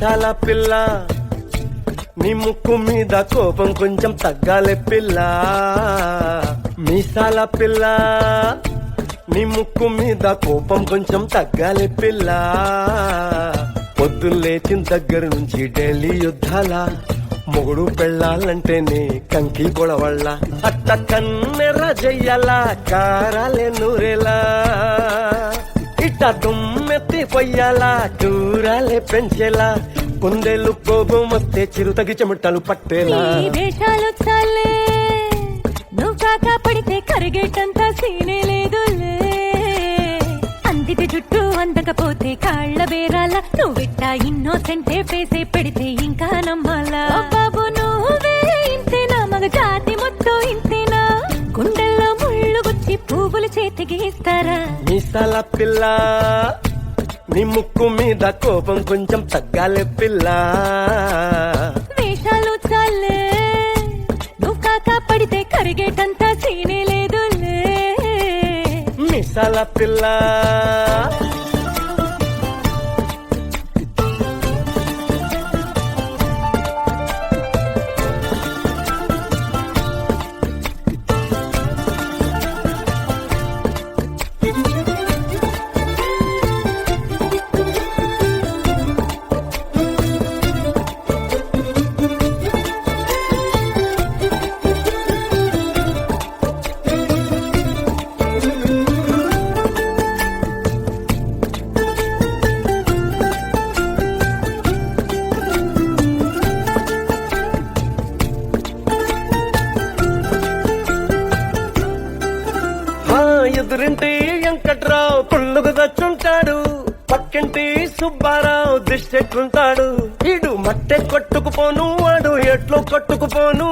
మీసాల పిల్ల నీ ముక్కు మీద కోపం కొంచెం తగ్గాలే పిల్ల. మీసాల పిల్ల నీ ముక్కు మీద కోపం కొంచెం తగ్గాలే పిల్ల. పొద్దున్న లేచిన దగ్గర నుంచి డైలీ యుద్ధాల మొగుడు పెళ్ళాలంటేనే కంకి గొడవళ్ళ. అట్ట కన్నెర్ర చెయ్యాల కారాలే నూరేలా, ఇట్ట దుమ్మెత్తి పొయ్యాలా కూరాలే పెంచేలా. కుందేలు కోపం వస్తే చిరుతగి చెమటలు పట్టేలా. వేషాలు చాలే నువ్వు కాక పడితే కరిగేటంత సీనే లేదులే. అందిటి జుట్టు అందకపోతే కాళ్ల బేరాల నువ్విట్ట ఇన్నోసెంటే పేసే పెడితే ఇంకా నమ్మాలా. బాబు నువ్వే ఇంతేనా, మగ జాతి మొత్తం ఇంతేనా, గుండెల్లో ముళ్ళు గుచ్చి పువ్వులు చేతికి ఇస్తారా. మీసాల పిల్ల నీ ముక్కు మీద కోపం కొంచెం తగ్గాలే పిల్ల. వేషాలు చాలే నువ్వు కాక పడితే కరిగేటంత సీనే లేదులే. మీసాల పిల్ల ఎదురింటి వెంకట్రావు పుల్లుకు దచ్చుంటాడు, పక్కింటి సుబ్బారావు దిష్టెట్లుంటాడు. ఈడు మట్టె కొట్టుకుపోను వాడు ఎట్లో కొట్టుకుపోను.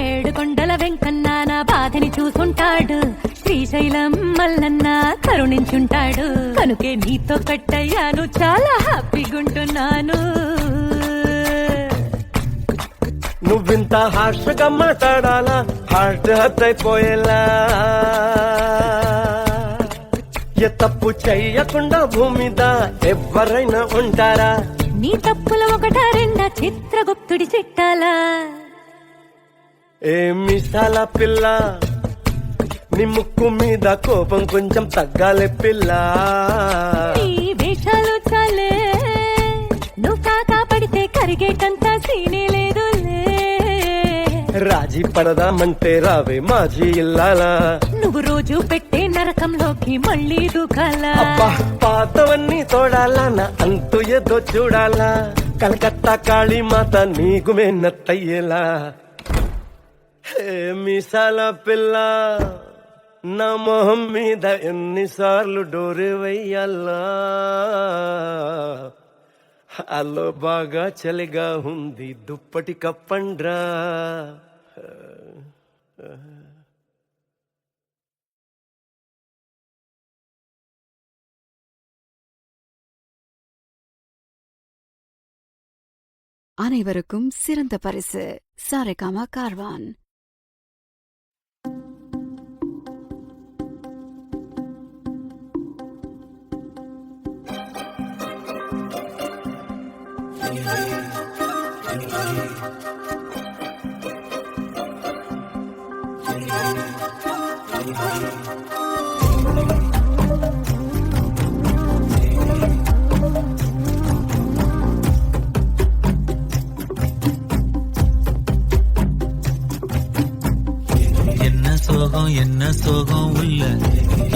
ఏడు కొండల వెంకన్న నా బాధని చూసుంటాడు, శ్రీశైలం మల్లన్న కరుణించుంటాడు. కనుకే నీతో కట్టయ్యాను చాలా హ్యాపీగుంటున్నాను. నువ్వింత హార్ష్గా మాట్లాడాలా, హార్ట్ హర్ట్ అయిపోయేలా. ఏ తప్పు చెయ్యకుండా భూమిద ఎవరైనా ఉంటారా. నీ తప్పుల ఒకటా రెండా చిత్రగుప్తుడి చిట్టాలా. ఏ మీసాల పిల్ల నీ ముక్కు మీద కోపం కొంచెం తగ్గాలే పిల్ల. నీ వేషాలు చాలే నువ్వు కాకా పడితే కరిగేటంత సీనే లేదులే. రాజీ పడదామంటే రావే మాజీ ఇల్లాలా. నువ్వు రోజు పెట్టే నరకంలోకి మళ్ళీ దూకాలా. అబ్బా పాతవన్నీ తోడాలా, నా అంతు ఏదో చూడాలా. కలకత్తా కాళీమాత నీకు మెన్నత్తయ్యేలా. హే మీసాల పిల్ల నా మొహం మీద ఎన్నిసార్లు డోరే వెయ్యాలా. అల్లో బాగా చలిగా ఉంది దుప్పటి కప్పండ్రా. அனைவருக்கும் சிறந்த பரிசு சாரேகாமா கார்வான். என்ன சோகம் உள்ள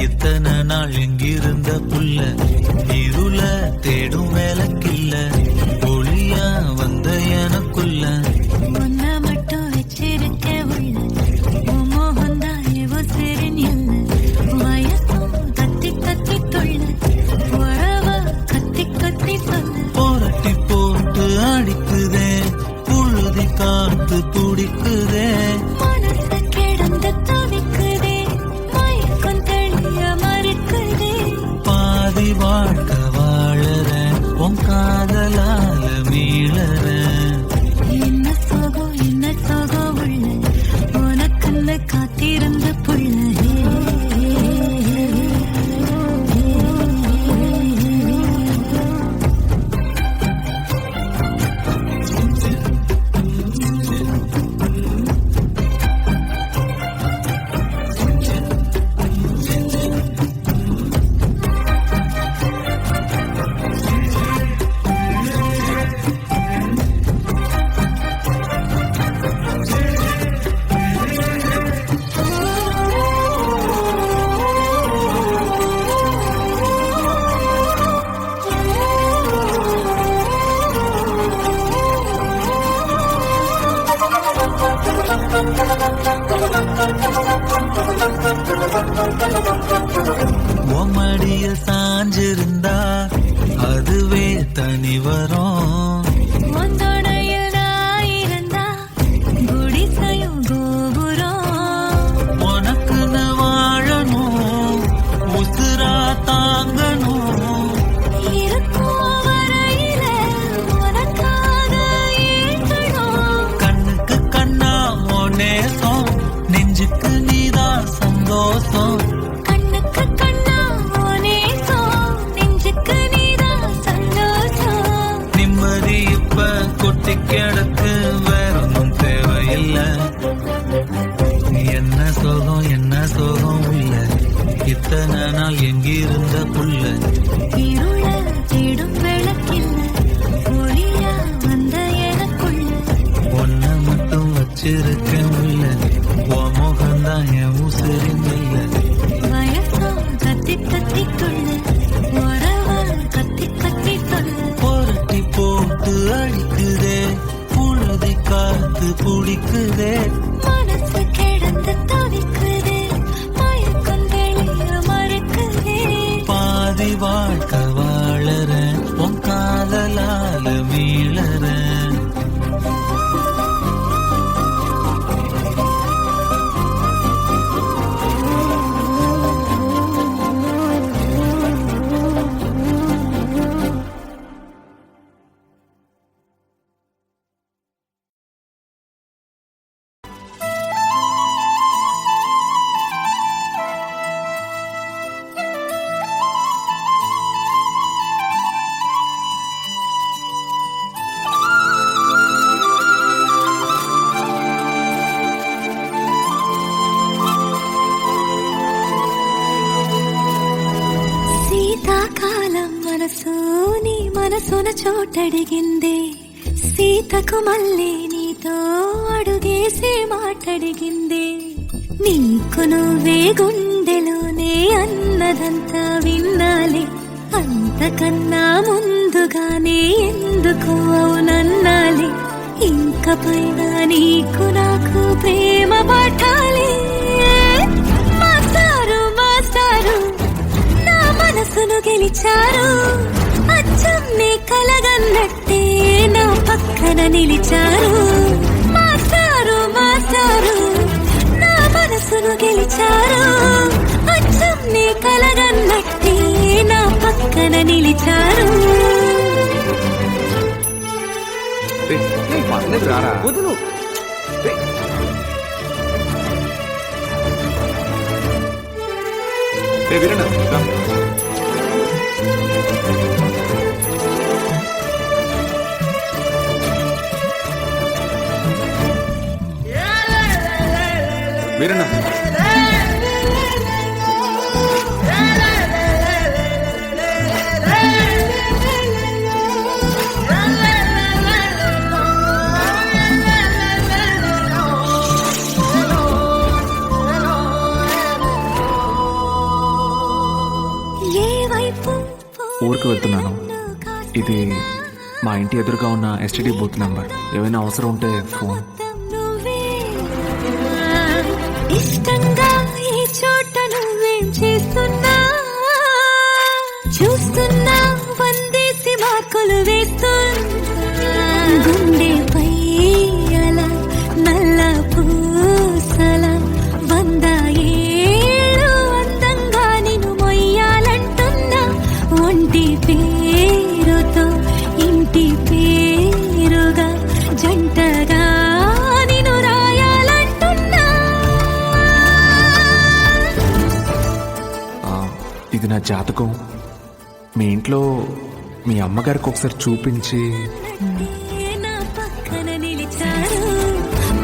இத்தனை நாள் எங்கிருந்த புள்ள. இருள தேடும் வேலைக்கில்ல ஒளியா வந்த எனக்குள்ள. ஒன்ன மட்டும் வச்சிருக்க உள்ள மோகந்தான் இவ செரிஞல்ல. வயசும் கத்தி கத்தி தொள்ள உறவ கத்தி கத்தி சொல்ல. போரட்டி போட்டு அடிக்குதே புழுதி காத்து பிடிக்குதே. வாழ்க்கை வாழற உன் காதலால மீளற. என்ன சோகம் உள்ள உனக்குள்ள காத்திருந்த புள்ள. உம்மடியில் சாஞ்சிருந்தா அதுவே தனி வரும். உந்தோடையில் நான் இருந்தா குடிசையும் கோபுரம். உனக்குன்னு வாழணும், உசுரா தாங்கணும். இருக்கும் வரையில உனக்காக ஏங்கணும். கண்ணுக்கு கண்ணா உன் நேசம், நெஞ்சுக்கு நீதான் சந்தோஷம். கண்ணுக்கு கண்ணா உன் நேசம், நெஞ்சுக்கு நீதான் சந்தோஷம். நிம்மதி இப்ப கொட்டி கிடக்கு, வேற ஒன்றும் தேவையில்லை. என்ன சோகம் என்ன சோகம் உள்ள, இத்தனை நாள் எங்கிருந்த புள்ள. இருள தேடும் விளக்கில்ல, ஒளியா வந்த எனக்குள்ள. ஒன்ன மட்டும் வச்சிருக்கேன் உள்ள, உன் முகம்தான் என் உசிரின் இல்ல. வயசும் கத்தி கத்தி கொள்ள, உறவா கத்தி கத்தி சொல்ல. புரட்டி போட்டு அடிக்குதே, புழுதி காத்து பிடிக்குதே. மனசு கிடந்து தவிக்குதே, மயக்கம் தெளிய மறுக்குதே. பாதி வாழ்க்கை வாழறேன், உன் காதலால மீளறேன். శీతాకాలం మనసు నీ మనసున చోటడిగిందే. సీతకు మళ్ళీ నీతో అడుగేసి మాటడిగిందే. నీకు నువ్వే గుండెలోనే అన్నదంతా విన్నాలే. అంతకన్నా ముందుగానే ఎందుకు అవునన్నాలే. ఇంక పైన నీకు నాకు ప్రేమ పాఠాలే. మాస్టారు మాస్టారు నా మనసును గెలిచారు. అచ్చం నీ కలగన్నట్టే నా పక్కన నిలిచారు. మాస్టారు మాస్టారు నా మనసును గెలిచారు. అచ్చం నీ కలగన్నట్టే నా పక్కన నిలిచారు. వదులు. వీరన్న ఊరికి వెళ్తున్నాను. ఇది మా ఇంటి ఎదురుగా ఉన్న ఎస్టీడీ బూత్ నంబర్. ఏమైనా అవసరం ఉంటే ఫోన్. ఇష్టంగా ఈ చోట నువ్వేం చేస్తున్నా చూస్తున్నా. వందేసి మార్కులు వేస్తున్నా. గుండెపై అలా నల్ల పూసల 100 ఏళ్ళు అందంగా నిన్ను మొయ్యాలంటున్నా. ఒంటి పేరుతో ఇంటి పేరుగా జంటగా నిన్ను రాయాలంటున్నా. ఇది నా జాతకం. మీ ఇంట్లో మీ అమ్మగారికి ఒకసారి చూపించి. నా పక్కన నిలిచారు.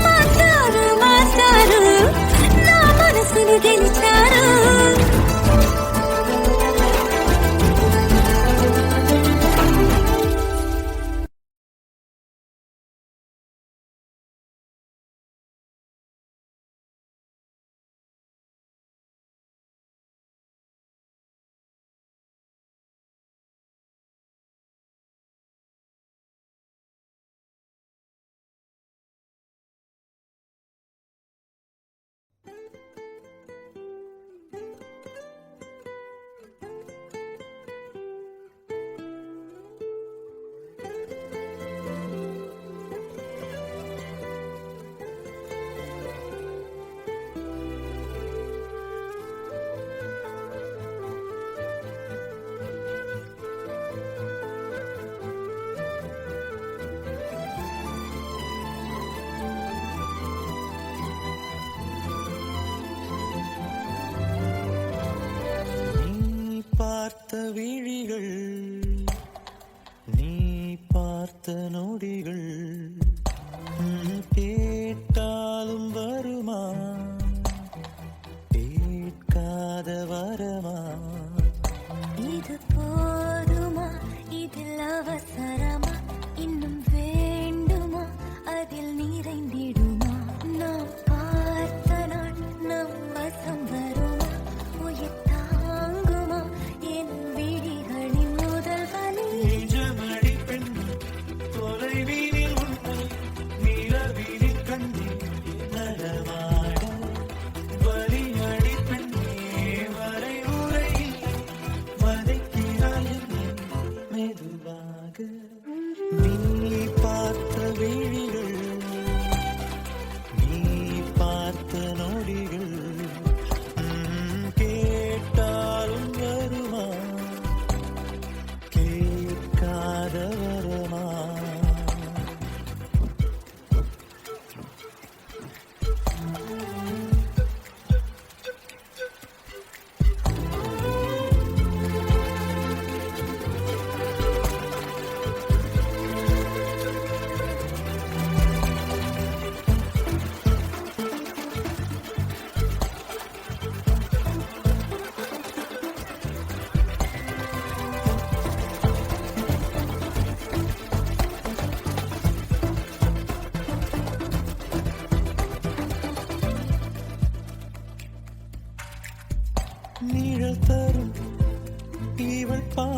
మాస్టారు మాస్టారు నా మనసును గెలిచారు.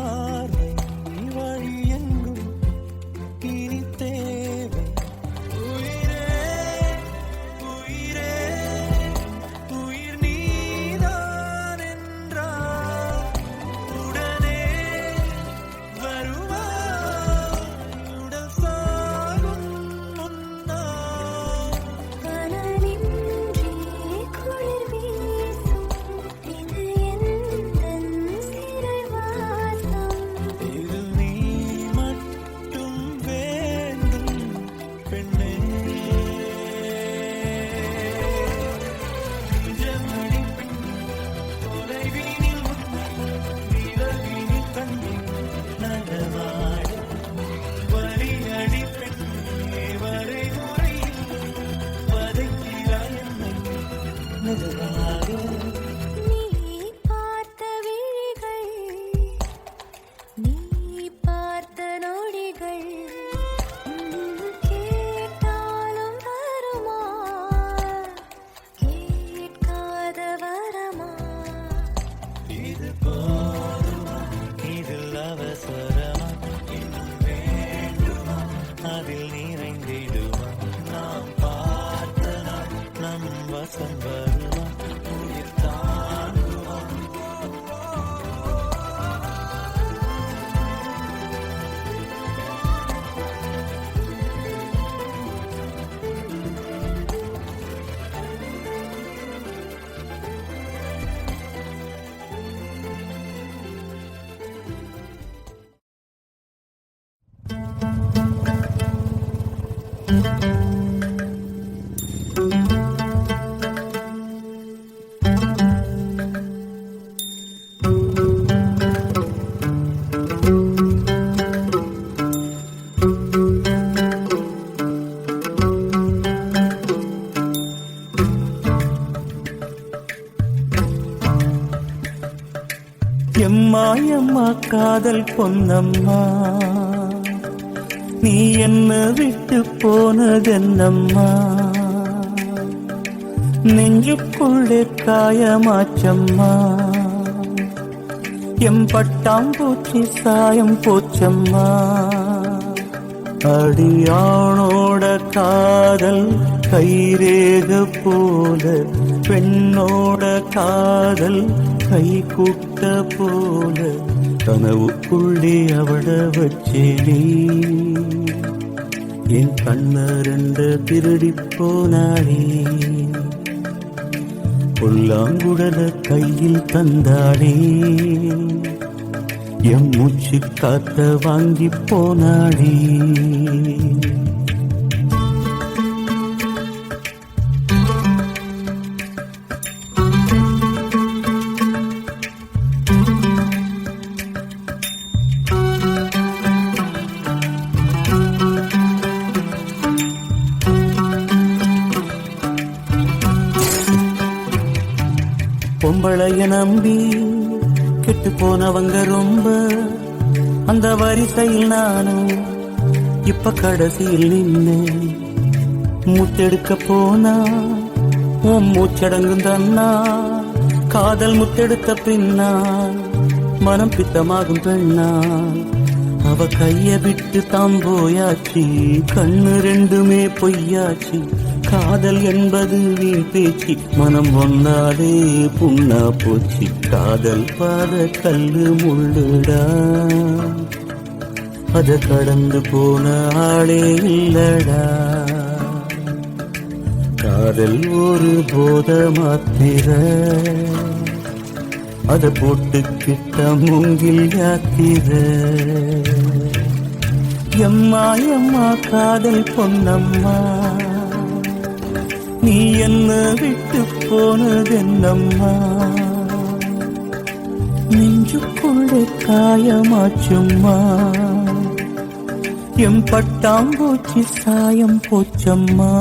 பார்வை வழி எங்கும் இனி தேவை உயிரே உயிரே உயிர் நீதான் என்றால் உடனே வருவாய் உடல் சாகும் முன்னால் கனலின்றி குளிர் வீசும் இது எந்தன் சிறைவாசம். இதில் நீ மட்டும் வேண்டும் பெண்ணே ஜமடி பெண்ணே தொலைவீனில் உன்னை நிலவினில் கண்ணே நடமாட வலியடி பெண்ணே வரை முறையில் வதைக்கிறாய் என்னை நிஜமாக நீ பார்த்த விழிகள், நீ பார்த்த நொடிகள் கேட்டாலும் வருமா, கேட்காத வரமா? இது போதுமா இதில் அவசரமா இன்னும் வேண்டுமா அதில் நிறைந்திடுமா நாம் பார்த்த நாள் நம் வசம் வருமா உயிர் தாண்டுமா எம்மா எம்மா காதல் பொன்னம்மா நீ என்ன விட்டு போனதென்னம்மா நெஞ்சுக்குள்ளே காயமாச்சம்மா எம் பட்டாம்பூச்சி சாயம் போச்சம்மா அடியானோட காதல் கைரேக போல பெண்ணோட காதல் கை கூட்ட போல கனவுக்குள்ளே அவட வச்சேனே என் கண்ணரண்ட திருடி போனாளே புல்லாங்குழல கையில் தந்தாளே எம் மூச்சு காத்த வாங்கி போனாளே பொம்பளைய நம்பி கெட்டு போனவங்க ரொம்ப அந்த வரிசையில் நானும் இப்ப கடைசியில் நின்னு முத்தெடுக்க போனா உன் மூச்சடங்கும் தன்னா காதல் முத்தெடுத்த பின்னா மனம் பித்தமாகும் பெண்ணா அவ கைய விட்டு தாம் போயாச்சு கண்ணு ரெண்டுமே பொய்யாச்சு காதல் என்பது வீண் பேச்சு மனம் ஒன்னாலே புண்ணா போச்சு காதல் பாத கல்லு முள்ளுடா அத கடந்து போன ஆளே இல்லடா காதல் ஒரு போத மாத்திர அத போட்டுக்கிட்ட மூங்கில் யாத்திர எம்மா எம்மா காதல் பொன்னம்மா நீ என்ன விட்டு போனதென்னம்மா நெஞ்சுக்குள்ளே காயமாச்சும்மா எம் பட்டாம்பூச்சி சாயம் போச்சம்மா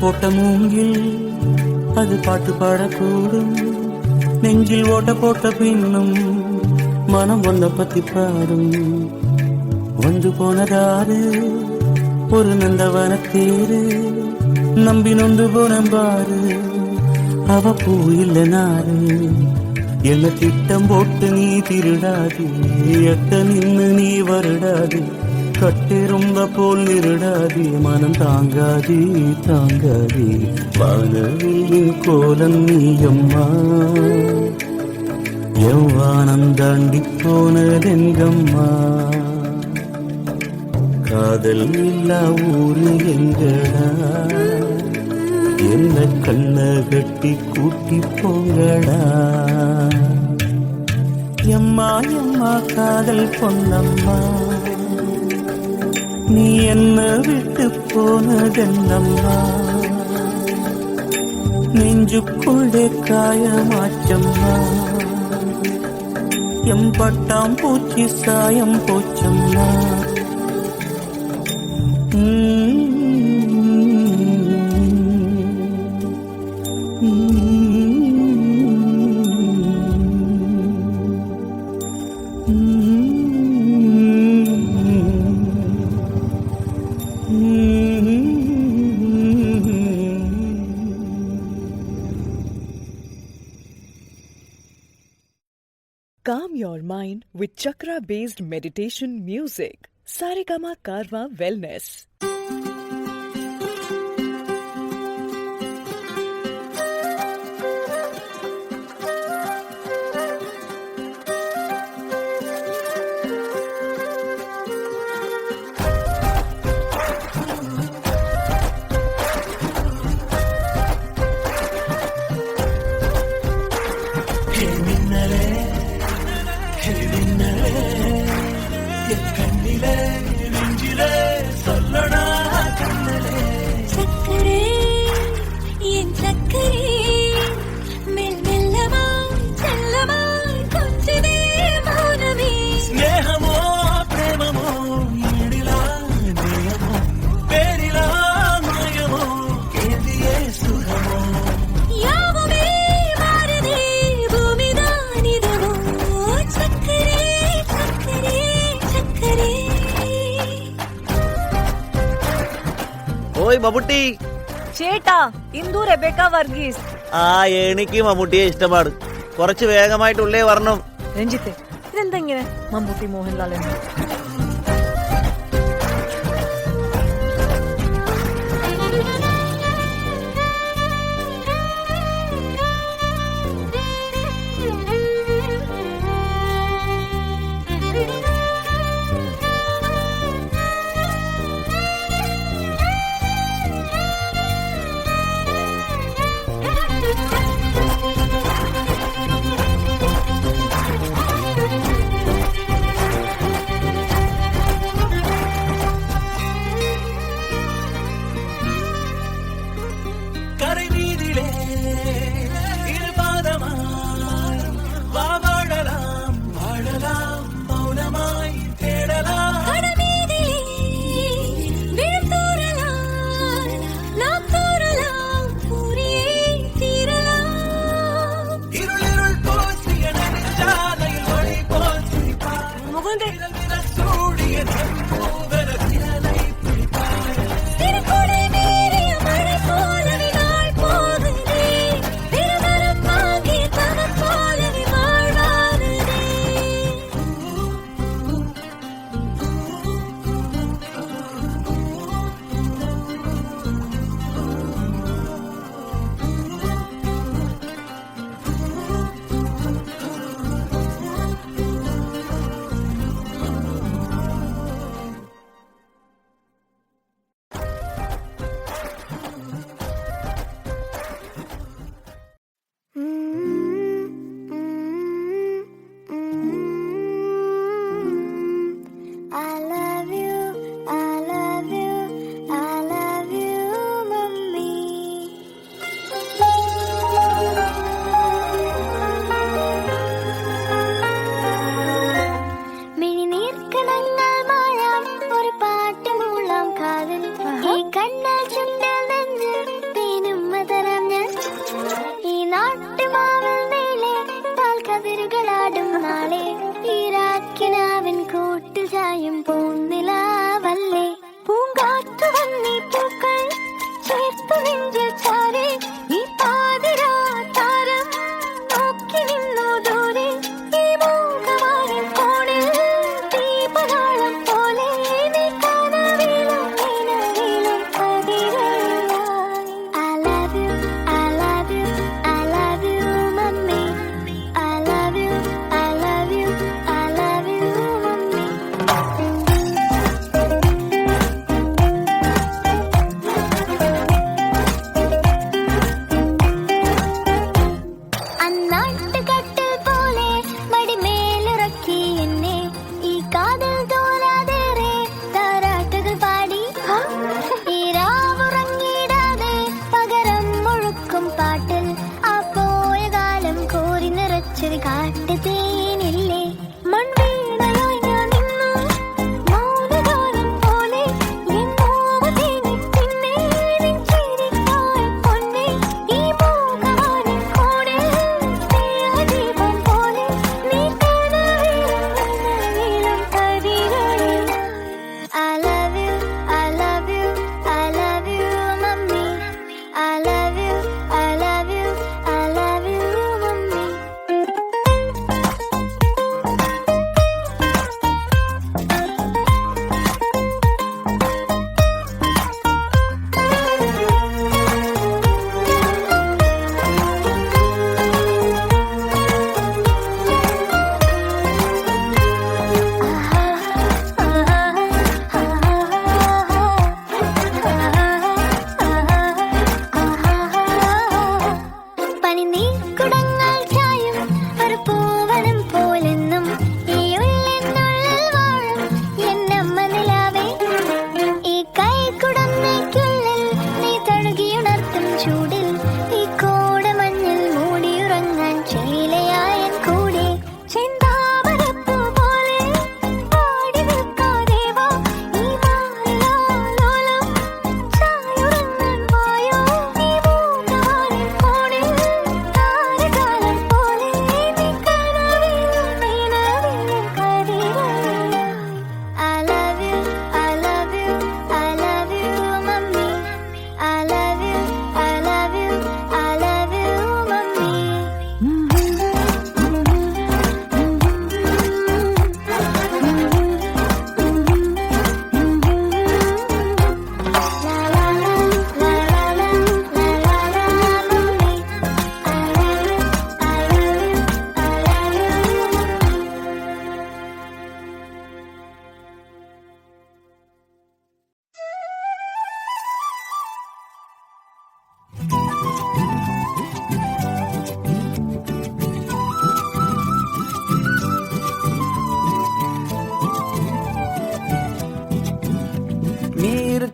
போட்ட மூங்கில் அது பாட்டு பாடக்கூடும். நெஞ்சில் ஓட்ட போட்ட பின்னும் மனம் ஒன்ன பத்தி பாடும். வந்து போனதாரு ஒரு நந்தவன தேரு, நம்பி நொந்து போனம்பாரு அவ பூ இல்ல நாரு. என்ன திட்டம் போட்டு நீ திருடாது, எட்ட நின்னு நீ வருடாது, கட்டிருந்த போல் நிருடாது, மனம் தாங்காது தாங்காது. வானவில்லின் கோலம் நீயம்மா, எவ்வானம் தாண்டி போனதெங்கம்மா. காதல் இல்லா ஊரு எங்கடா, என்ன கண்ண கட்டி கூட்டி போங்கடா. எம்மா எம்மா காதல் பொன்னம்மா, நீ என்ன விட்டு போனதென்னம்மா. நெஞ்சுக்குள்ளே காயமாச்சம்மா, எம் பட்டாம் பூச்சி சாயம் போச்சம்மா. Calm your mind with chakra-based meditation music. Saregama Karwa Wellness. ഓയ് മമ്മൂട്ടി. ചേട്ടാ ഇന്ദു റെബേക്ക വർഗീസ്. എനിക്ക് മമ്മൂട്ടിയെ ഇഷ്ടമാണ്. കുറച്ച് വേഗമായിട്ടുള്ളേ വരണം. രഞ്ജിത്തെ ഇതെന്താ ഇങ്ങനെ മമ്മൂട്ടി മോഹൻലാൽ എന്ന്?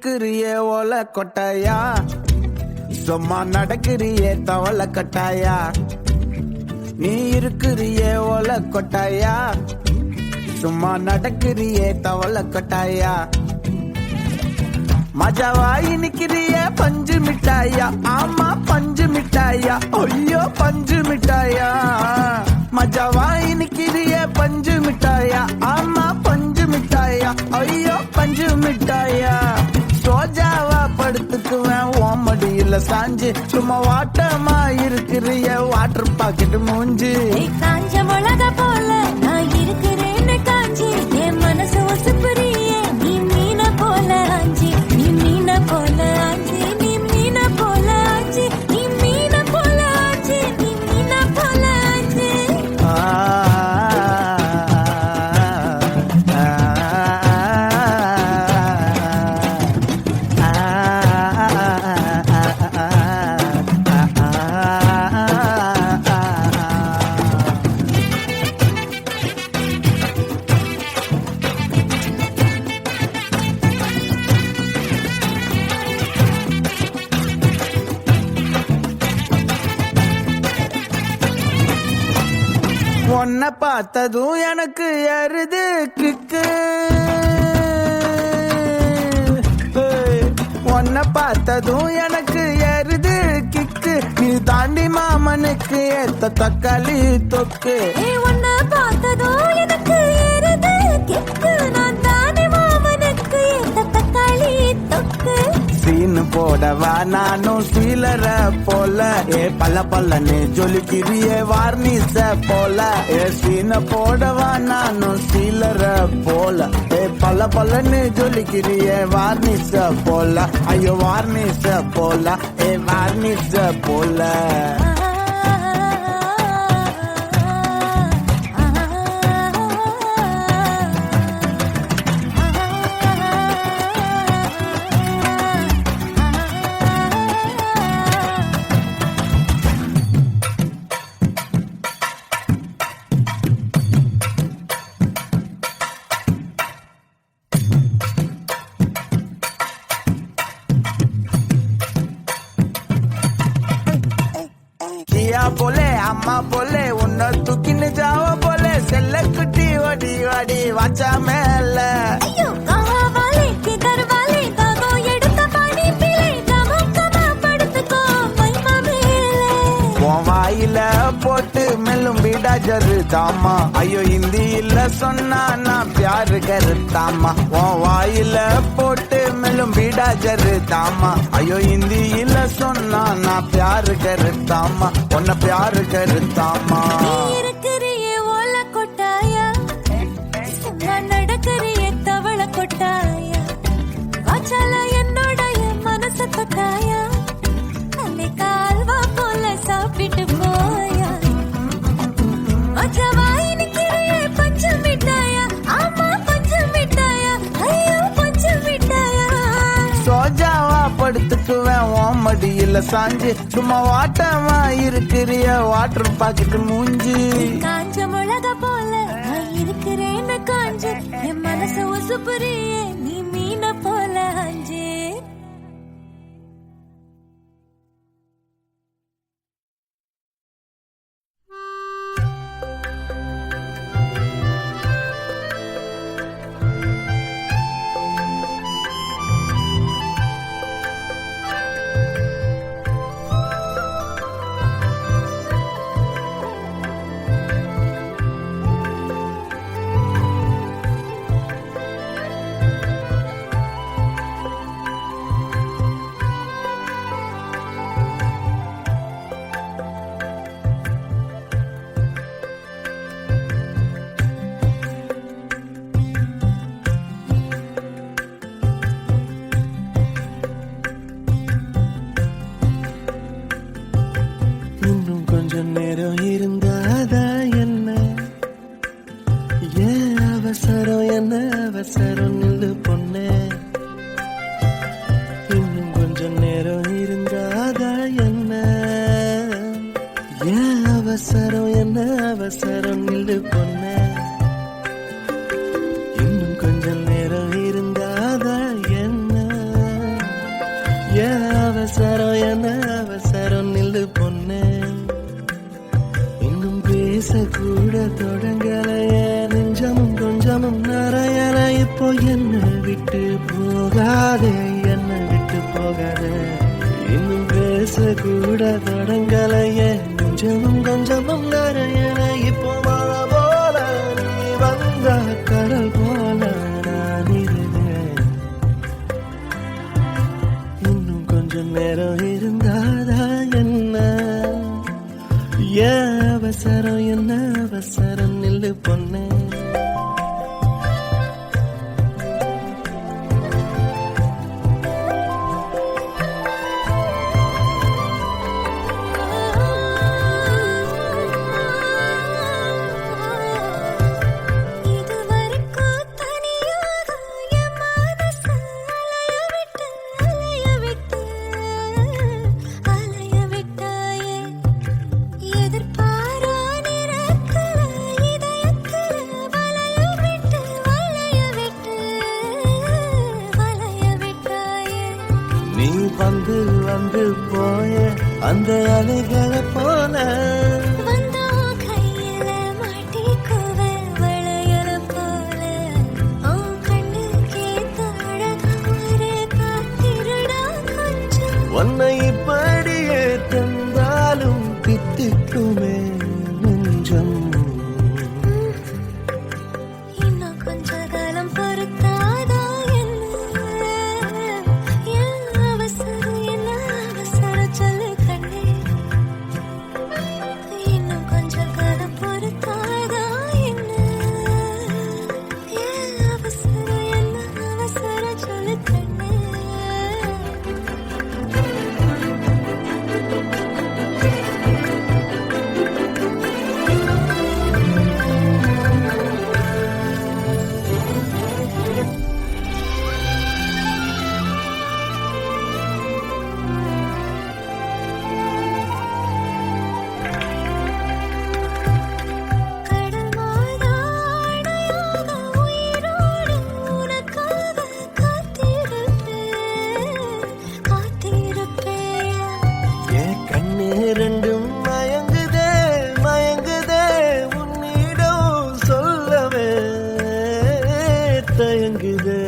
இருக்கிறியே ஓல கொட்டாயா, சும்மா நடக்கிறியே தவள கட்டாயா. நீ இருக்கிறியே ஓல கொட்டாயா, சும்மா நடக்கிறியே தவள கட்டாயா. மஜாவாய் நிக்கிறிய பஞ்சு மிட்டாயா, ஆமா பஞ்சு மிட்டாயா, ஐயோ பஞ்சு மிட்டாயா. மஜாவாய் நிக்கிறிய பஞ்சு மிட்டாயா, ஆமா பஞ்சு மிட்டாயா, ஐயோ பஞ்சு மிட்டாயா. சோஜாவா படுத்துக்குவேன் ஓமடியில சாஞ்சு, சும்மா வாட்டமா இருக்கிறிய வாட்டர் பாக்கெட் மூஞ்சி. காஞ்ச மிளகா போல நான் இருக்கிறேன்னு காஞ்சி, என் மனசு ஒசுப்புறியே நீ மீன போல ஆஞ்சி, நீ மீன போல ஆஞ்சி, நீ மீன போல ஆஞ்சி, நீ மீன போல ஆஞ்சி, நீ மீன போல ஆஞ்சி. உன்னை பார்த்ததும் எனக்கு எருது கிக்கு, உன்னை பார்த்ததும் எனக்கு எருது கிக்கு. நீ தாண்டி மாமனுக்கு ஏத்த தக்காளி தொக்கு. உன்னை பார்த்ததும் எனக்கு ஏறுது கிக்கு, நான் தானே மாமனுக்கு ஏத்த தக்காளி தொக்கு. சீனு போடவா நானும் சீலர போல, ஏ பல்ல பல்லன்னு ஜொலிக்கிறியே வார்னிச போல. ஏ சீன போடவா நானும் சீலர போல, ஏ பல்ல பல்லன்னு ஜொலிக்கிறியே வார்னிச போல. ஐயோ வார்னிச போல, ஏ வார்னிச போல. போலே அம்மா போலே உன்னை தூக்கின்னு ஜாவ போலே, செல்ல குட்டி ஓடி வாடி வாச்சா மேல. ஐயோ கஹாவாலே கிதர்வாலே காகோ எடுத்த பாடி பிளே, கமக்கமா படுத்துக்கோ மைமா மேலே. உன் வாயில போட்டு மெல்லும் பீடா ஜரு தாமா, ஐயோ ஹிந்தியில சொன்னா நான் பியாரு கருத்தாமா. உன் வாயில போட்டு மெல்லும் பீடா ஜரு தாமா, ஐயோ ஹிந்தியில சொன்னா நான் பியாரு கருத்தாமா, உன்னை பியாரு கருத்தாமா. இருக்கிறியே ஓல கொட்டாயா, சும்மா நடக்கிறியே தவள கொட்டாயா. வாச்சால என்னோடைய மனச கொட்டாயா, அன்னை கால்வா போல சாப்பிட்டு போயா. மஜாவாய் நிக்கிறியே பஞ்சு மிட்டாயா, ஆமா பஞ்சு மிட்டாயா, ஐயோ பஞ்சு மிட்டாயா. சோஜாவா படுத்துக்குவேன் ஓமடியில சாஞ்சு, சும்மா வாட்டமா இருக்கிறிய வாட்டர் பாக்கெட் மூஞ்சி. காஞ்ச மிளகா போல நான் இருக்கிறேன்னு காஞ்சு, என் மனசு ஒசுப்புறியே நீ மீன போல ஆஞ்சு. அவசரம் நில்லு பொண்ணே, இன்னும் கொஞ்சம் நேரம் இருந்தாதா என்ன? ஏன் அவசரம் என்ன அவசரம் நில்லு பொண்ணே, இன்னும் கொஞ்சம் நேரம் இருந்தாதா என்ன? அவசரம் நில்லு பொண்ணே இன்னும் பேசக்கூட தொடங்கலைய நெஞ்சமும் கொஞ்சமும் நிறையல இப்போ என்ன விட்டு போகாதே என்ன விட்டு போகாதே இன்னும் பேசக்கூட தொடங்கலைய நெஞ்சமும் கொஞ்சமும் நிறையல இப்போ மழை போல நீ வந்த கடல் போல நான் இருந்தேன் இன்னும் கொஞ்சம் நேரம் இருந்தாதா என்ன ஏன் அவசரம் என்ன அவசரம் நில்லு பொண்ணே இதுவரைக்கும் தனியாக என் மனசு அலைய விட்டு அலைய விட்டாயே எதிர்பாரா நிறத்துல இதயத்துல வளைய விட்டாயே நீ வந்து வந்து போய அந்த அலைகளை போல வந்தா கையில மாட்டிக்குவ வளையல போல உன் கண்ணுக்கே அழகா ஒரு காத்திருடா கொஞ்சம் உன்னை இப்படியே தந்தாலும் பித்திக்குமே நெஞ்சம் இன்னும் கொஞ்ச காலம் பொறுத்தாதா என்ன அவசரம் சொல்லு கண்ணே இன்னும் கொஞ்ச காலம் பொறுத்தாதா என்ன அவசரம் சொல்லு கண்ணே கடல் மாதாடையாக உயிரோடு உனக்காக காத்திருப்பேயா என் கண்ணு ரெண்டும் மயங்குதே மயங்குதே உன்னிடம் சொல்லவே தயங்குதே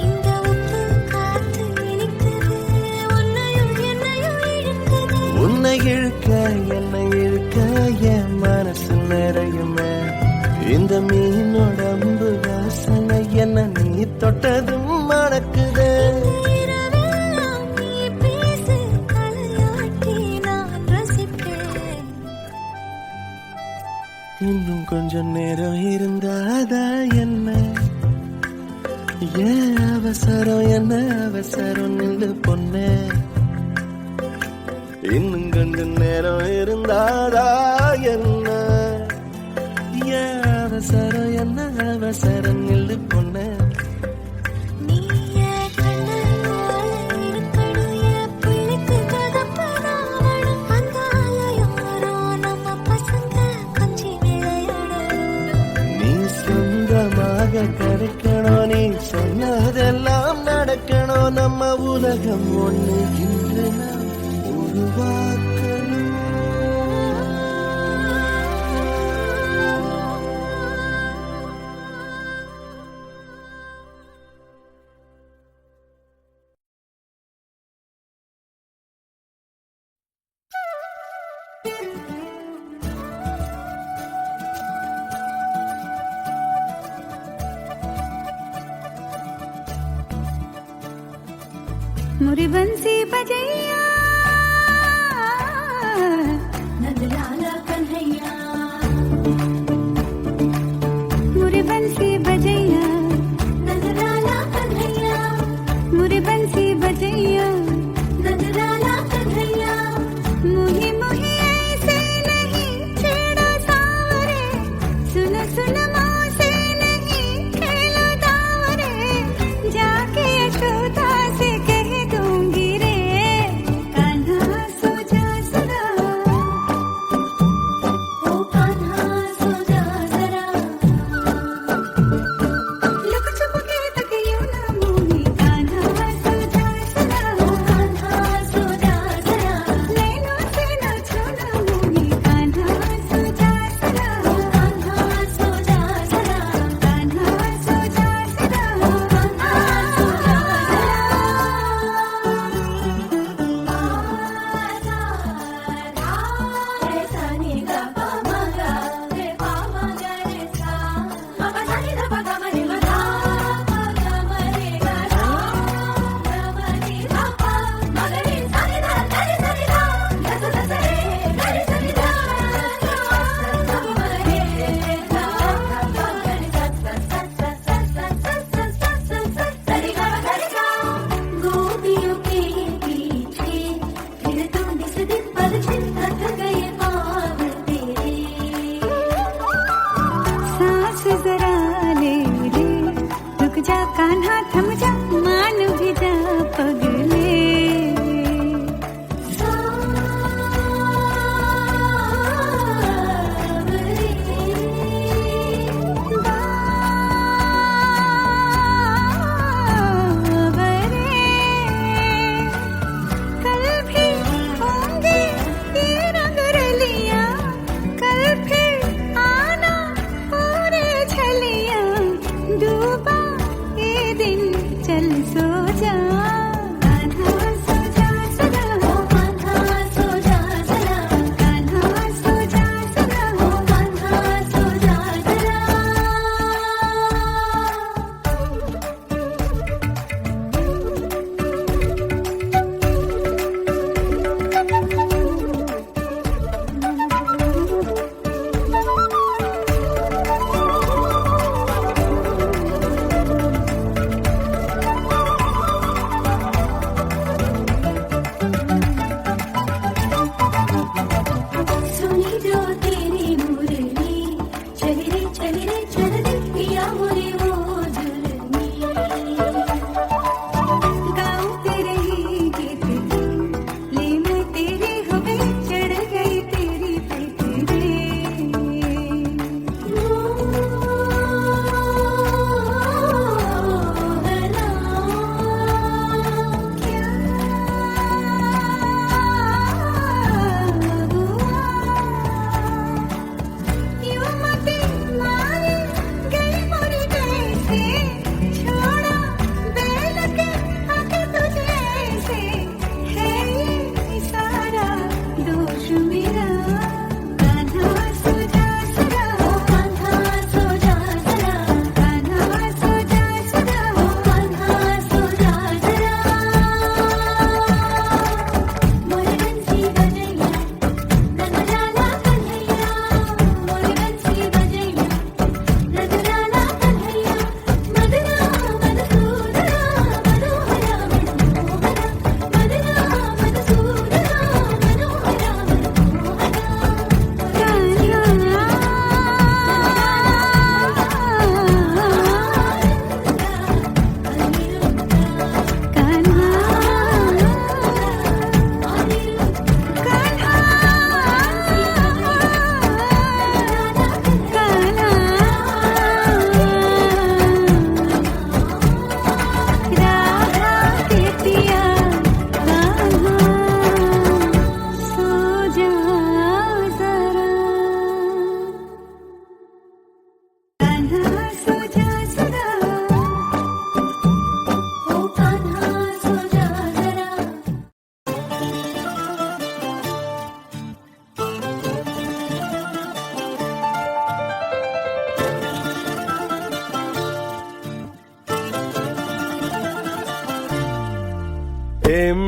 இந்த உப்பு காத்து இனிக்குது உன்னையும் என்னையும் இழுக்குது உன்னை இழுக்க என்னை இழுக்க என் மனசு நிறையுமே இந்த மீனோட அம்பு வாசனை என்ன நீ தொட்டதும் மணக்குதே இரவெல்லாம் நீ பேசு தலையாட்டி நான் ரசிப்பேன் இன்னும் கொஞ்சம் நேரம் இருந்தாதா என்ன ஏன் அவசரம் என்ன அவசரம் நில்லு பொண்ணே இன்னும் கொஞ்சம் நேரம் இருந்தாதா என்ன ஏன் அவசரம் என்ன அவசரம் நில்லு பொண்ணே நீயே கண்ணால இருக்கணும் என் பிள்ளைக்கு தகப்பனாவணும் அந்த அலையோரோ நம்ம பசங்க கொஞ்சி விளையாடணும் நீ சொந்தமாக கிடைக்கணும் நீ சொன்னதெல்லாம் நடக்கணும் நம்ம உலகம் ஒண்ணு இன்று நாம் உருவாக்கணும் मुरी बंसी बजैया नंदलाला कन्हैया मुरी बंसी बजैया नंदलाला कन्हैया मुरी बंसी बजैया नंदलाला कन्हैया मुही मुही ऐसे नहीं छेड़ो सावरे सुन सुन मौसे नहीं खेलो दावरे जाके यशोदा से कह दूंगी रे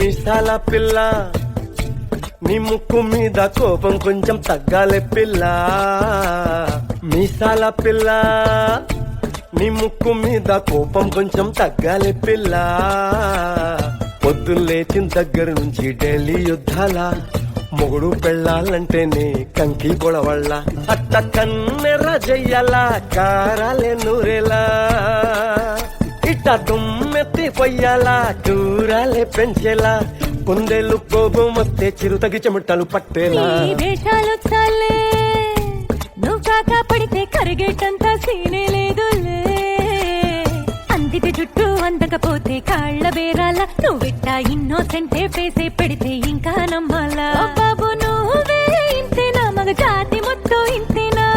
మిసాల పిల్ల నీ ముక్కు మీద కోపం కొంచెం తగ్గాలే పిల్ల మిసాల పిల్ల నీ ముక్కు మీద కోపం కొంచెం తగ్గాలే పిల్ల పొద్దున్న లేచిన దగ్గర నుంచి ఢిల్లీ యుద్ధాల మొగుడు పెళ్ళాలంటేనే కంకి గొడవళ్ళ అట్ట కన్నెర్ర జయ్యాల కారాలే నూరేలా ఇట్ట దుమ్మెత్తి పొయ్యాలా కూరాలే పెంచేలా కొందేళ్ళు కోపం వస్తే చిరుతగి చెమటలు పట్టేలా నీ వేషాలు చాలే నువ్వు కాకా పడితే కరిగేటంత సీనే లేదులే అందితే జుట్టు అందకపోతే కాళ్ళ బేరాల నువ్విట్ట ఇన్నోసెంటే ఫేసే పెడితే ఇంకా నమ్మాలా బాబు నువ్వే ఇంతేనా మగ జాతి మొత్తం ఇంతేనా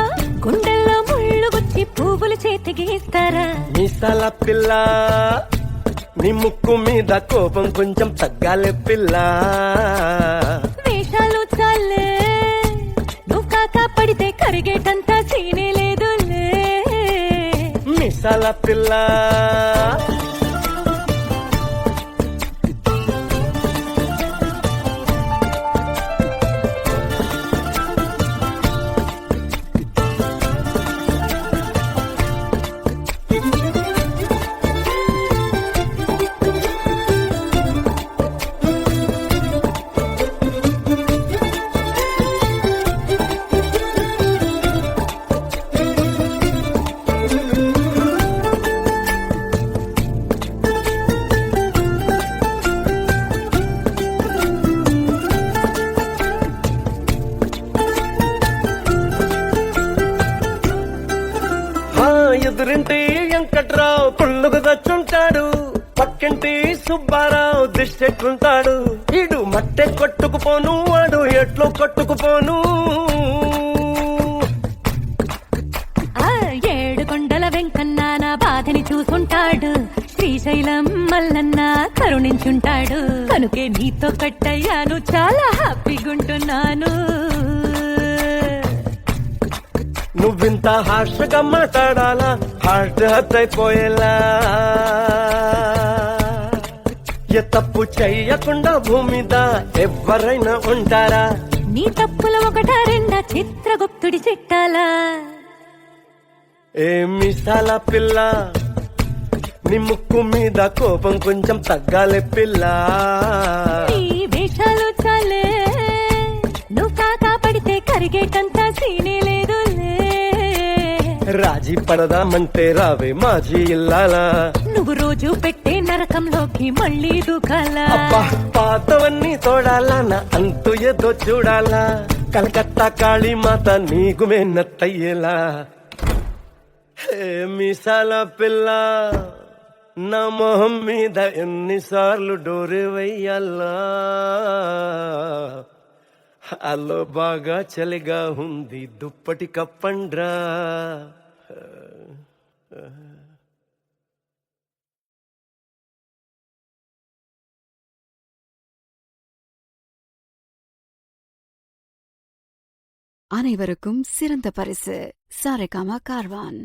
గుండెల్లో ముళ్ళు గుచ్చి పువ్వులు చేతికి ఇస్తారా మిసాల పిల్ల నీ ముక్కు మీద కోపం కొంచెం తగ్గాలే పిల్ల వేషాలు చాలే నువ్వు కాకా పడితే కరిగేటంత సీనే లేదులే మిసాల పిల్ల ఎదురింటి వెంకట్రావు పుల్లుకు దచ్చుంటాడు పక్కింటి సుబ్బారావు దిష్టెట్లుంటాడు ఈడు మట్టె కొట్టుకుపోను వాడు ఎట్లో కొట్టుకుపోను ఏడు కొండల వెంకన్న నా బాధని చూసుంటాడు శ్రీశైలం మల్లన్న కరుణించుంటాడు కనుకే నీతో కట్టయ్యాను చాలా హ్యాపీగుంటున్నాను నువ్వింత హార్ష్గా మాట్లాడాలా హార్ట్ హర్ట్ అయిపోయేలా ఏ తప్పు చెయ్యకుండా భూమిద ఎవరైనా ఉంటారా నీ తప్పుల ఒకటా రెండా చిత్రగుప్తుడి చిట్టాలా ఏ మిసాల పిల్ల నీ ముక్కు మీద కోపం కొంచెం తగ్గాలే పిల్ల నీ వేషాలు చాలే నువ్వు కాకా పడితే కరిగేటంత సీనే లేదులే రాజీ పడదామంటే రావే మాజీ ఇల్లాలా నువ్వు రోజు పెట్టే నరకంలోకి మళ్ళీ దూకాలా అబ్బా పాతవన్నీ తోడాలా నా అంతు ఏదో చూడాలా కలకత్తా కాళీమాత నీకు మేనత్తయ్యేలా హే మిసాల పిల్ల నా మొహం మీద ఎన్నిసార్లు డోరే వెయ్యాలా అల్లో బాగా చలిగా ఉంది దుప్పటి కప్పండ్రా அனைவருக்கும் சிறந்த பரிசு சாரேகாமா கார்வான்.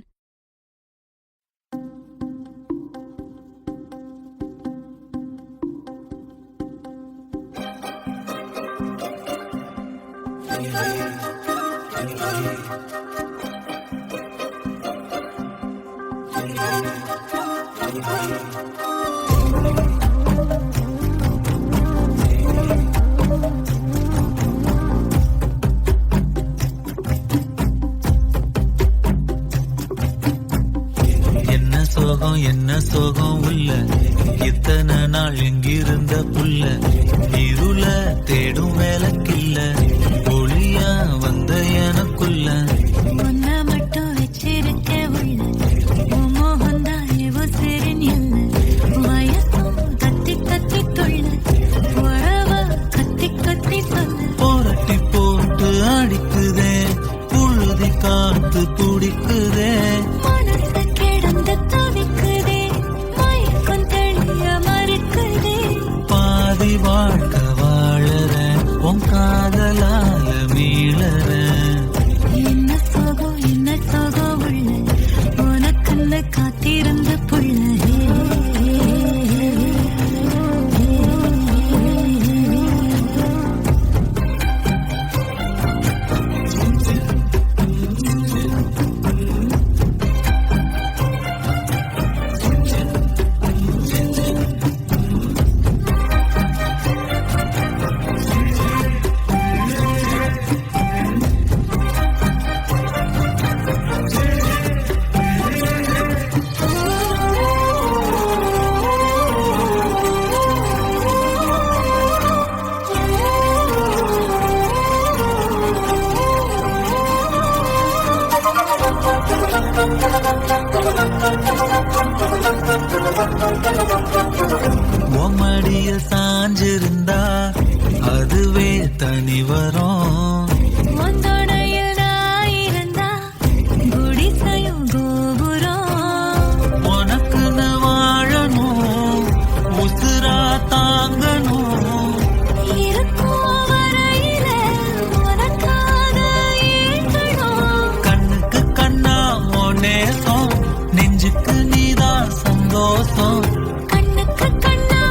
என்ன சோகம் உள்ள இத்தனை நாள் எங்கிருந்த புள்ள இருள தேடும் வேலைக்கில்ல ஒளியா வந்த எனக்குள்ள ஒன்ன மட்டும் வச்சிருக்க உள்ள மோகந்தான் ஏவோ சிறிஞல்ல வயசும் கத்தி கத்தி தொள்ள உழவ கத்தி கத்தி சொல்ல போரட்டி போட்டு அடிக்குதே புழுதி காத்து துடிக்குதே மனசு கிடந்து தவிக்குதே மயக்கம் தெளிய மறுக்குதே பாதி வாழ்க்கை வாழற உன் காதலால மீளற என்ன சோகம் உள்ள உனக்குள்ள காத்திருந்த புள்ள உம்மடிய சாஞ்சிருந்தா அதுவே தனி வரும். உந்தோடையில் நான் இருந்தா குடிசையும் கோபுரம். உனக்குன்னு வாழணும், உசுரா தாங்கணும். இருக்கும் வரையில உனக்காக ஏங்கணும். கண்ணுக்கு கண்ணா உன் நேசம், நெஞ்சுக்கு நீதான் சந்தோஷம். கண்ணுக்கு கண்ணா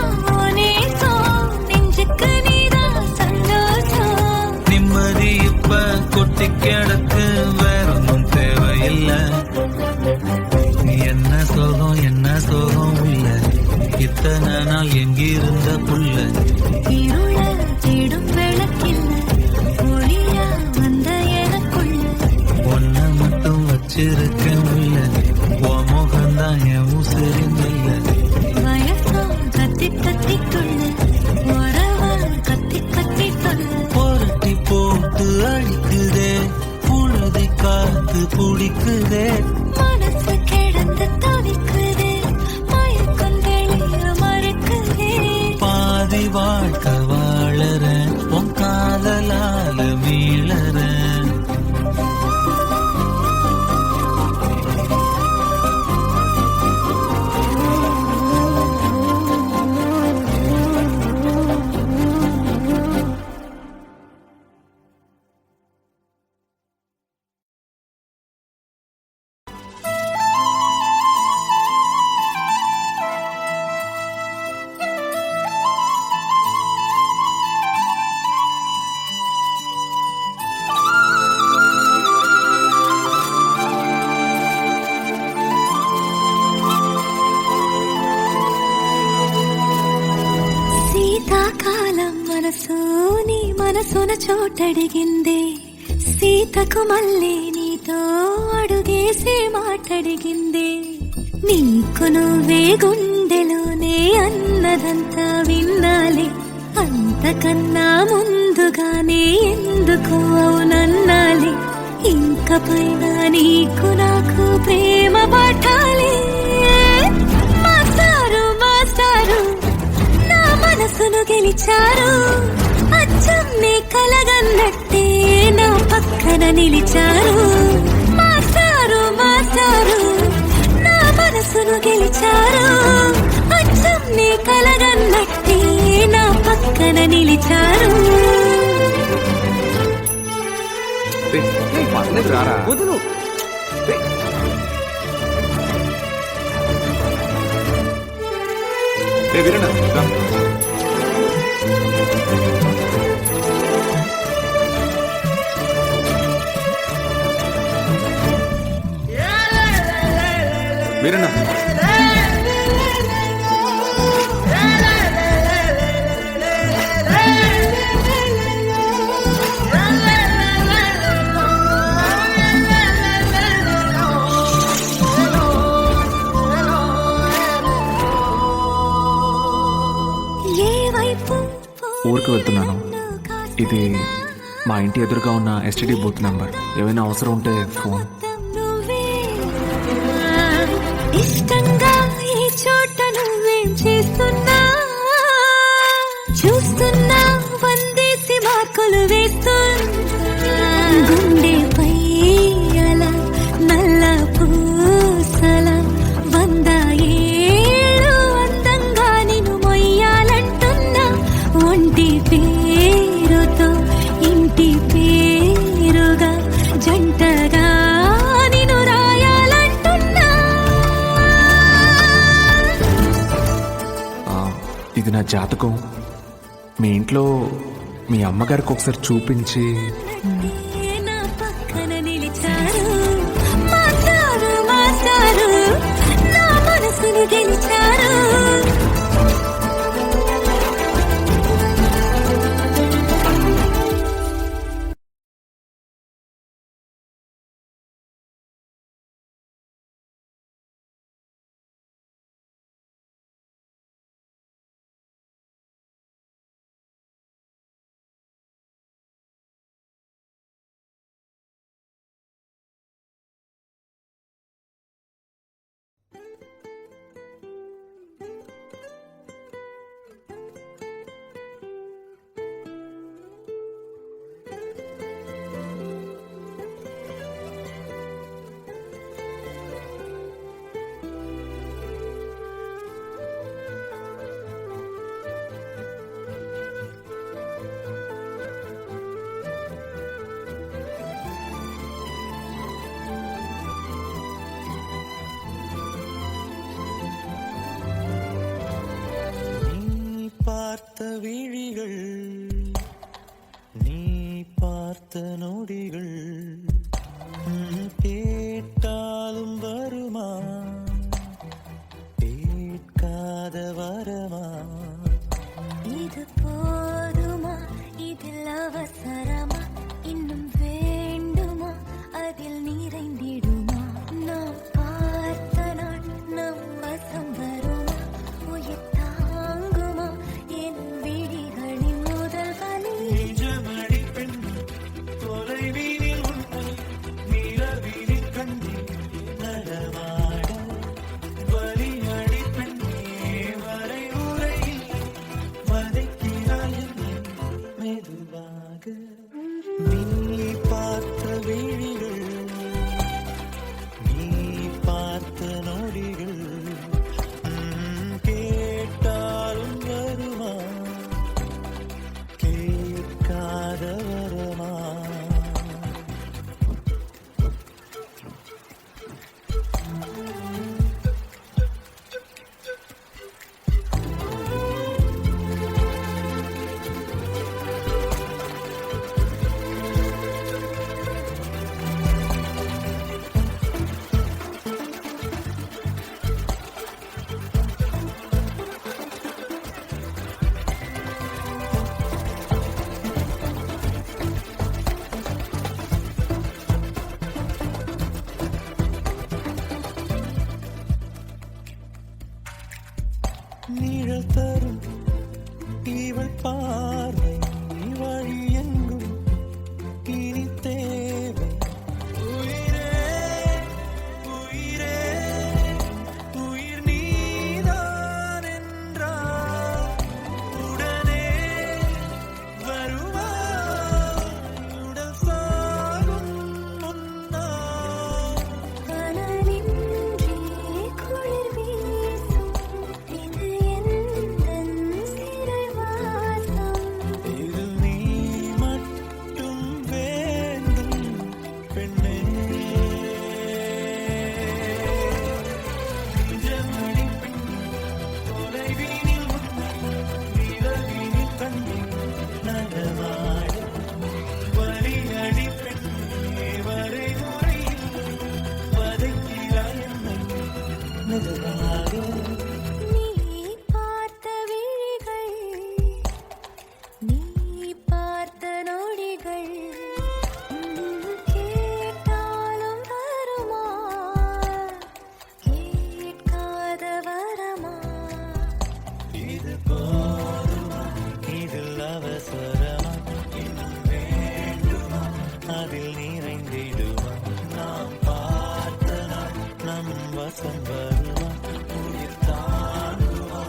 நேசம், நெஞ்சுக்கு நீதான் சந்தோஷம். நிம்மதி இப்ப கொட்டி கிடக்கு, வேறொன்னும் தேவையில்லை. என்ன சோகம் இல்ல, இத்தனை நாள் எங்கிருந்த புள்ள. இருள தேடும் விளக்கில்ல, ஒளியா வந்த எனக்குள்ள. ஒன்ன மட்டும் வச்சிருக்கேன் உள்ள, உன் முகம்தான் என் உசிரின் இல்ல. வயசும் கத்தி கத்தி துள்ள, உறவா கத்தி கத்தி சொல்ல. புரட்டி போட்டு அழிக்குதே, புழுதி காத்து பிடிக்குதே. மனசு கிடந்து தவிக்குதே, மயக்கம் வெளிய மறுக்குதே. பாதி வாழ்க்கை வாழறேன், உன் காதலால மீளறேன். శీతాకాలం మనసు నీ మనసున చోటడిగిందే. సీతకు మళ్ళీ నీతో అడుగేసి మాటడిగిందే. నీకు నువ్వే గుండెలోనే అన్నదంతా విన్నాలే. అంతకన్నా ముందుగానే ఎందుకు అవునన్నాలే. ఇంక పైన నీకు నాకు ప్రేమ పాఠాలే. మాస్టారు మాస్టారు నా మనసును గెలిచారు. అచ్చం నీ కలగన్నట్టే నా పక్కన నిలిచారు. మాస్టారు మాస్టారు నా మనసును గెలిచారు. అచ్చం నీ కలగన్నట్టే నా పక్కన నిలిచారు. వదులు. వీరన్న ఊరికి వెళ్తున్నాను. ఇది మా ఇంటి ఎదురుగా ఉన్న ఎస్టీడీ బూత్ నెంబర్. ఏమైనా అవసరం ఉంటే ఫోన్. ఇష్టంగా ఈ చోట నువ్వేం చేస్తున్నా చూస్తున్నా. వందేసి మార్కులు వేస్తున్నా. గుండెపై అలా నల్ల పూసల 100 ఏళ్ళు అందంగా నిన్ను మొయ్యాలంటున్నా. ఒంటి పేరుతో ఇంటి పేరుగా జంటగా నిన్ను రాయాలంటున్నా. ఇది నా జాతకం. మీ ఇంట్లో మీ అమ్మగారికి ఒకసారి చూపించి. నా పక్కన నిలిచారు. మాస్టారు మాస్టారు నా మనసును గెలిచారు. நொடிகள் கேட்டாலும் வருமா கேட்காத வரமா இது போதுமா இதில் அவசரமா இன்னும் வேண்டுமா அதில் நிறைந்திடுமா நாம் பார்த்த நாள் நம் வசம் வருமா உயிர் தாங்குமா என் விழிகளின் முதல் வலி நிஜமடி பெண் தொலைவீனில் உன்னை நிலவீனில் கண்டி நடமாட வலியடி பெண்ணே வரை உரையில் வதைக்கிறாய் என்னை மெதுவாக நீ பார்த்த விழிகள் நீ பார்த்த நொடிகள் கேட்டாலும் வருமா கேட்காத வரமா நிழல் தரும் இவள் பார்வை வழி எங்கும் இனி தேவை உயிரே உயிரே உயிர் நீதான் என்றால் உடனே வருவாய் உடல் சாகும் முன்னால் கனலின்றி குளிர் வீசும் இது எந்தன் சிறைவாசம் இது நீ மட்டும் வேண்டும் பெண்ணே நிஜமடி பெண் தொலைவீனில் உன்னை நிலவீனில் கண்ணி நடமாட வலியடி பெண்ணே வரை முறையில் வதைக்கிறாய் என்னை மெதுவாக நீ பார்த்த விழிகள் நீ பார்த்த நொடிகள் கேட்டாலும் வருமா கேட்காத வரமா இது போதுமா இதில் அவசரமா இன்னும் வேண்டுமா அதில் நிறைந்திடுமா நாம் பார்த்த நாள் நம் வசம் வருமா உயிர் தாங்குமா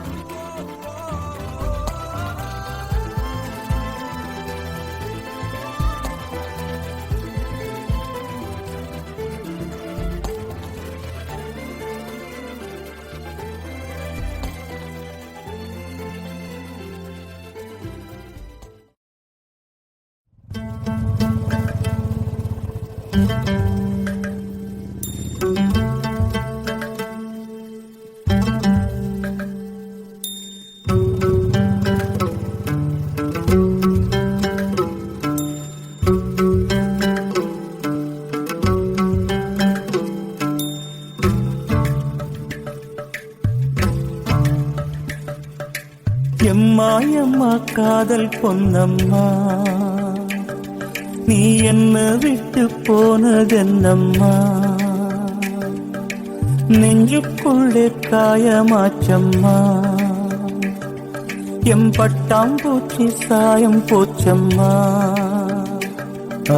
எம்மா எம்மா காதல் பொன்னம்மா நீ என்ன விட்டு போனதென்னம்மா நெஞ்சுக்குள்ளே காயமாச்சம்மா எம் பட்டாம்பூச்சி சாயம் போச்சம்மா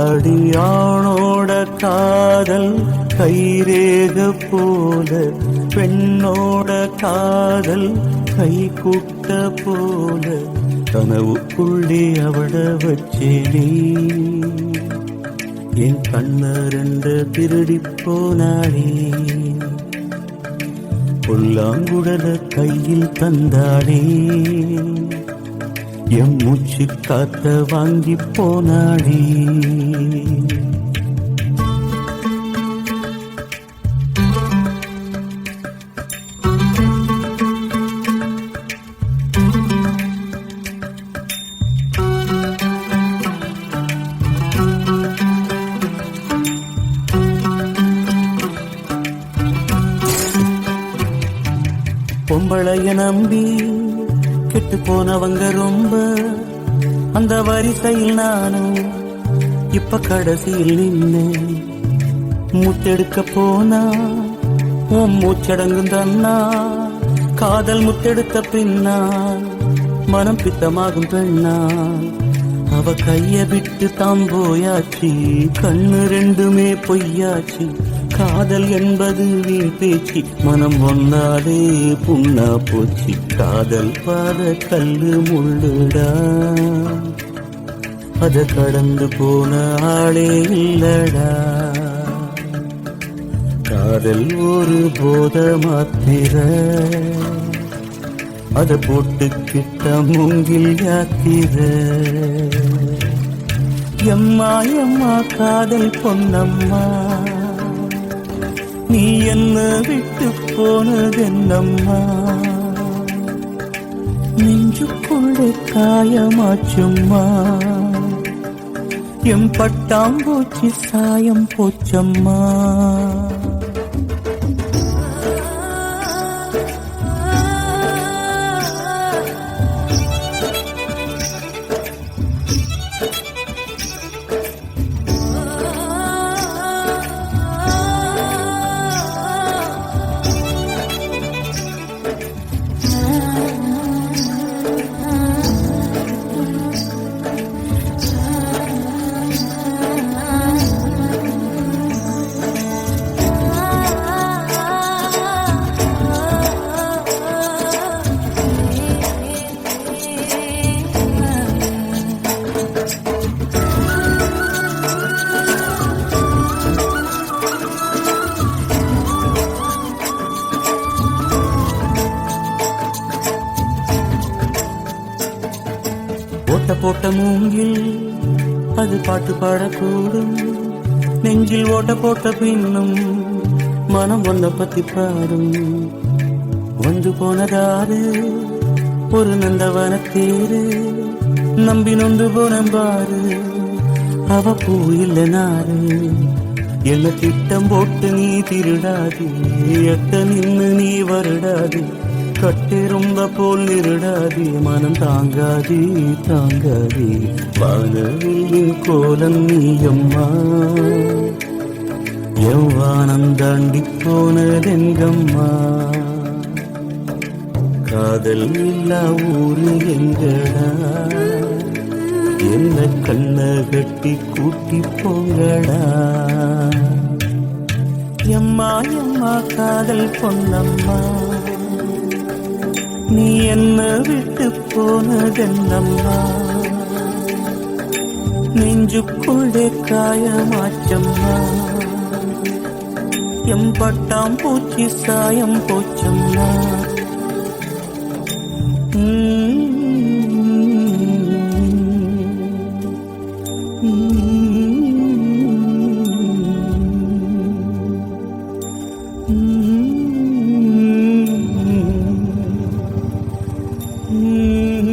அடியானோட காதல் கைரேக போல பெண்ணோட காதல் கை கூட்ட போல கனவுக்குள்ளே அவட வச்சேனே என் கண்ணரண்ட திருடி போனாளே புல்லாங்குழல கையில் தந்தாளே எம் மூச்சு காத்த வாங்கி போனாளே பொம்பளைய நம்பி கெட்டு போனவங்க ரொம்ப, அந்த வரிசையில் நானும் இப்ப கடைசியில் நின்னு முத்தெடுக்க போனா உன் மூச்சடங்கும் தன்னா, காதல் முத்தெடுத்த பின்னா மனம் பித்தமாகும் பெண்ணா, அவ கைய விட்டு தாம் போயாச்சு, கண்ணு ரெண்டுமே பொய்யாச்சு, காதல் என்பது வீண் பேச்சு, மனம் ஒன்னாலே புண்ணா போச்சு, காதல் பாத கல்லு முள்ளுடா, அத கடந்து போன ஆளே இல்லடா, காதல் ஒரு போத மாத்திர, அத போட்டுக்கிட்ட மூங்கில் யாத்திர, எம்மா எம்மா காதல் பொன்னம்மா, நீ என்ன விட்டு போனதென்னம்மா, நெஞ்சுக்குள்ளே காயமாச்சும்மா, எம் பட்டாம்பூச்சி சாயம் போச்சம்மா. ஓட்ட போட்ட மூங்கில் அது பாட்டு பாடக்கூடும், நெஞ்சில் ஓட்ட போட்ட பின்னும் மனம் ஒன்ன பத்தி பாடும், வந்து போனதாரு ஒரு நந்தவன தேரு, நம்பி நொந்து போனம்பாரு, அவ பூ இல்ல நாரு, என்ன திட்டம் போட்டு நீ திருடாது, எட்ட நின்னு நீ வருடாது, கட்டிருந்த போல் நிருடாதே, மனம் தாங்காதே தாங்காதே, வானவியின் கோலம் நீயம்மா, எவ்வானம் தாண்டி போனதெங்கம்மா, காதல் இல்லா ஊரு எங்கடா, என்ன கண்ண கட்டி கூட்டி போங்கடா, எம்மா எம்மா காதல் பொன்னம்மா, நீ என்ன விட்டு போனதென்னம்மா, நெஞ்சுக்குள்ளே காயமாச்சம்மா, எம் பட்டாம் பூச்சி சாயம் போச்சம்மா. Mm-hmm.